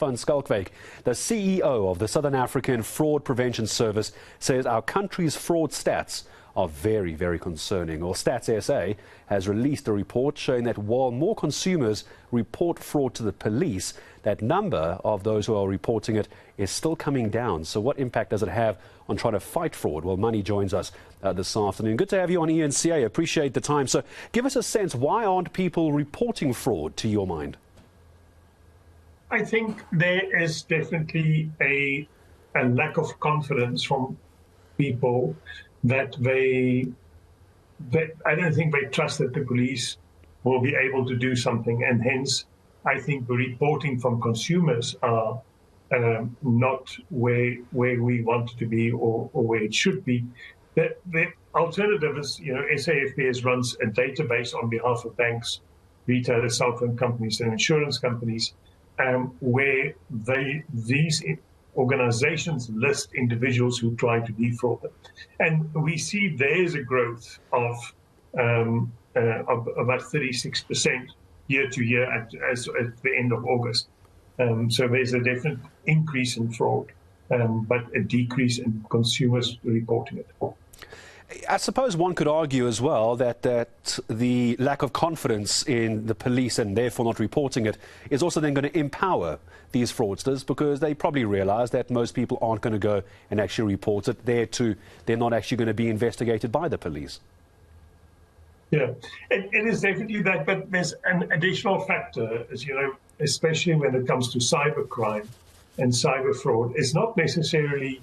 Van Schalkwyk, the CEO of the Southern African Fraud Prevention Service, says our country's fraud stats are very, very concerning. Well, Stats SA has released a report showing that while more consumers report fraud to the police, that number of those who are reporting it is still coming down. So what impact does it have on trying to fight fraud? Well, Manie joins us this afternoon. Good to have you on eNCA. Appreciate the time. So give us a sense, why aren't people reporting fraud to your mind? I think there is definitely a lack of confidence from people that I don't think they trust that the police will be able to do something, and hence I think the reporting from consumers are not where we want it to be or where it should be. The alternative is, SAFPS runs a database on behalf of banks, retailers, cell phone companies and insurance companies, where these organizations list individuals who try to defraud them. And we see there's a growth of about 36% year to year at the end of August. So there's a definite increase in fraud, but a decrease in consumers reporting it. I suppose one could argue as well that the lack of confidence in the police and therefore not reporting it is also then going to empower these fraudsters, because they probably realize that most people aren't going to go and actually report it. They're not actually going to be investigated by the police. Yeah, it is definitely that, but there's an additional factor, as you know, especially when it comes to cybercrime and cyber fraud. It's not necessarily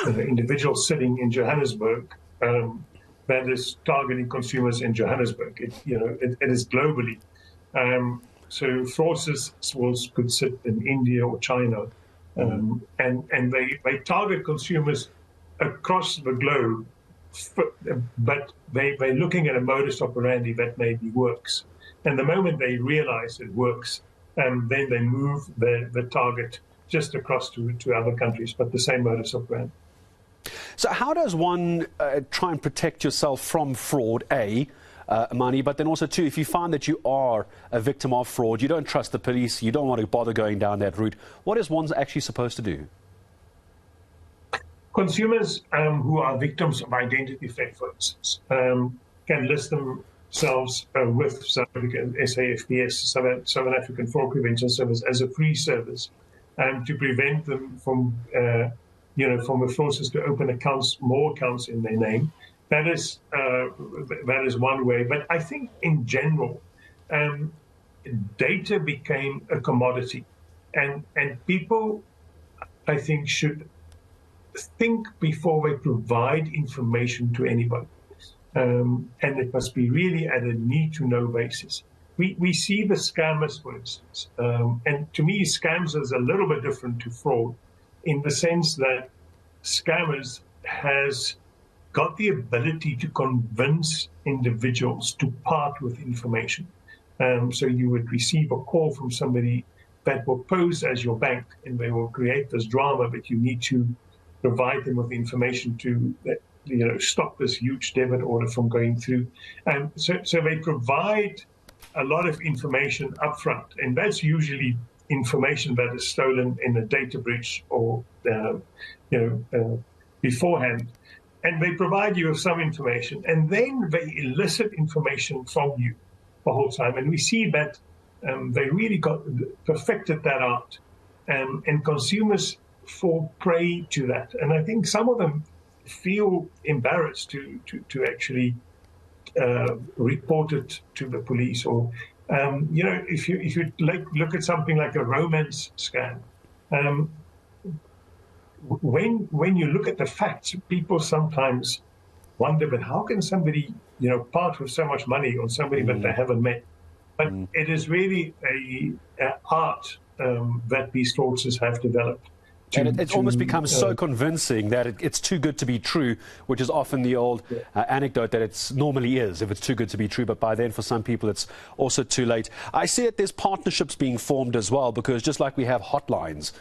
individuals sitting in Johannesburg that is targeting consumers in Johannesburg. It is globally. So fraudsters could sit in India or China, and they target consumers across the globe, but they're looking at a modus operandi that maybe works. And the moment they realize it works, then they move the target just across to other countries, but the same modus operandi. So how does one try and protect yourself from fraud, A, Manie, but then also, two, if you find that you are a victim of fraud, you don't trust the police, you don't want to bother going down that route, what is one actually supposed to do? Consumers who are victims of identity theft, for instance, can list themselves with SAFPS, Southern African Fraud Prevention Service, as a free service to prevent them from from the fraudsters to open more accounts in their name. That is one way. But I think in general, data became a commodity, and people, I think, should think before they provide information to anybody, and it must be really at a need-to-know basis. We see the scammers, for instance, and to me, scams is a little bit different to fraud, in the sense that scammers has got the ability to convince individuals to part with information. So you would receive a call from somebody that will pose as your bank, and they will create this drama that you need to provide them with information to stop this huge debit order from going through. So they provide a lot of information upfront, and that's usually information that is stolen in a data breach or beforehand, and they provide you with some information, and then they elicit information from you the whole time. And we see that they really perfected that art, and consumers fall prey to that. And I think some of them feel embarrassed to actually report it to the police, or if you look at something like a romance scam, when you look at the facts, people sometimes wonder, but how can somebody part with so much money on somebody that they haven't met? But it is really an art that these fraudsters have developed. And it almost becomes so convincing that it's too good to be true, which is often the old anecdote that it normally is, if it's too good to be true. But by then, for some people, it's also too late. I see that there's partnerships being formed as well, because just like we have hotlines,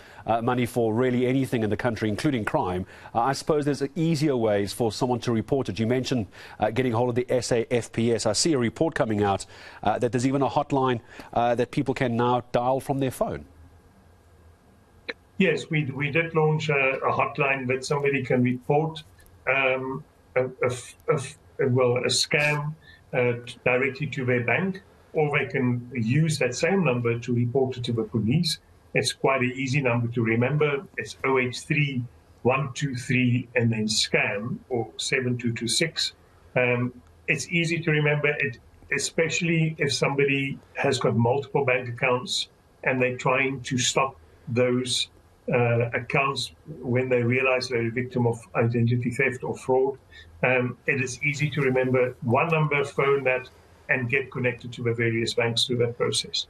money for really anything in the country, including crime, I suppose there's easier ways for someone to report it. You mentioned getting hold of the SAFPS. I see a report coming out that there's even a hotline that people can now dial from their phone. Yes, we did launch a hotline that somebody can report a scam directly to their bank, or they can use that same number to report it to the police. It's quite an easy number to remember. It's 083 123 and then scam, or 7226. It's easy to remember, especially if somebody has got multiple bank accounts and they're trying to stop those accounts when they realize they're a victim of identity theft or fraud. It is easy to remember one number, phone that, and get connected to the various banks through that process.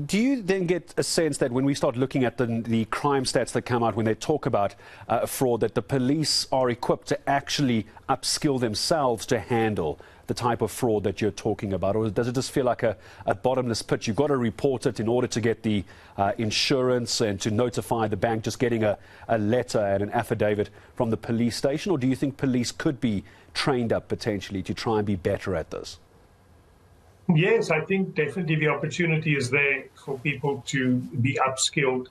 Do you then get a sense that when we start looking at the crime stats that come out when they talk about fraud, that the police are equipped to actually upskill themselves to handle the type of fraud that you're talking about? Or does it just feel like a bottomless pit? You've got to report it in order to get the insurance and to notify the bank, just getting a letter and an affidavit from the police station? Or do you think police could be trained up potentially to try and be better at this? Yes, I think definitely the opportunity is there for people to be upskilled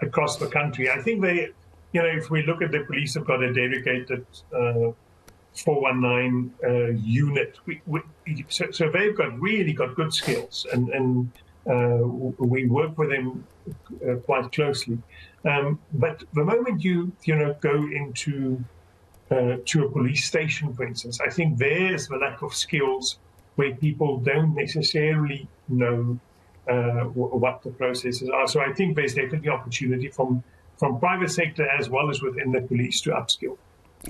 across the country. I think if we look at the police, have got a dedicated 419 unit. So they've really got good skills, and we work with them quite closely. But the moment you go into to a police station, for instance, I think there's the lack of skills where people don't necessarily know what the processes are. So I think there's definitely opportunity from private sector as well as within the police to upskill.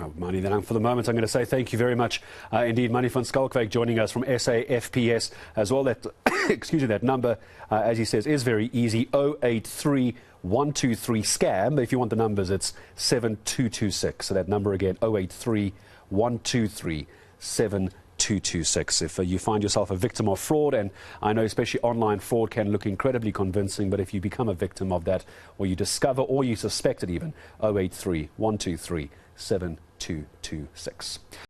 Oh, Manie, then for the moment, I'm going to say thank you very much indeed. Manie van Schalkwyk joining us from SAFPS as well. That, excuse me, that number, as he says, is very easy, 083 123 scam. If you want the numbers, it's 7226. So that number again, 083 123 7226. If you find yourself a victim of fraud, and I know especially online fraud can look incredibly convincing, but if you become a victim of that, or you discover or you suspect it even, 083 123 7226.